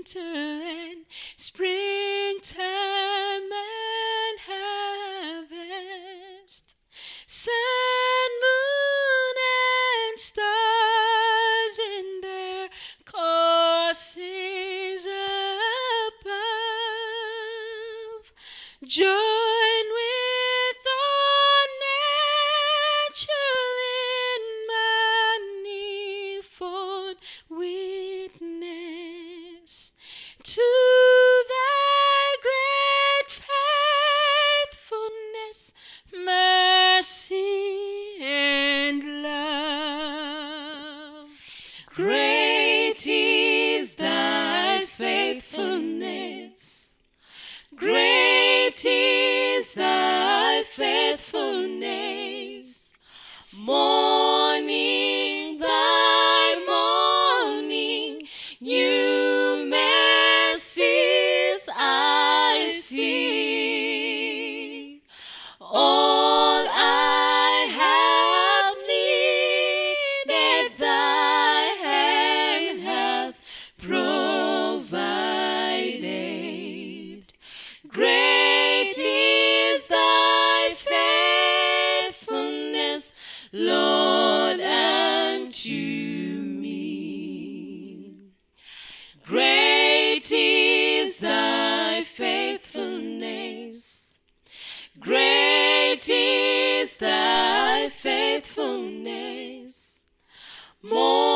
winter and springtime and harvest, sun, moon, and stars in their courses above, join with all nature in manifold witness to thy great faithfulness, mercy, and love. Great is thy faithfulness. Great is thy faithfulness. Morning by morning, new mercies I see. All I have needed, thy hand hath provided. Great is thy faithfulness, Lord, unto me. Great is thy faithfulness. Great is thy faithfulness. More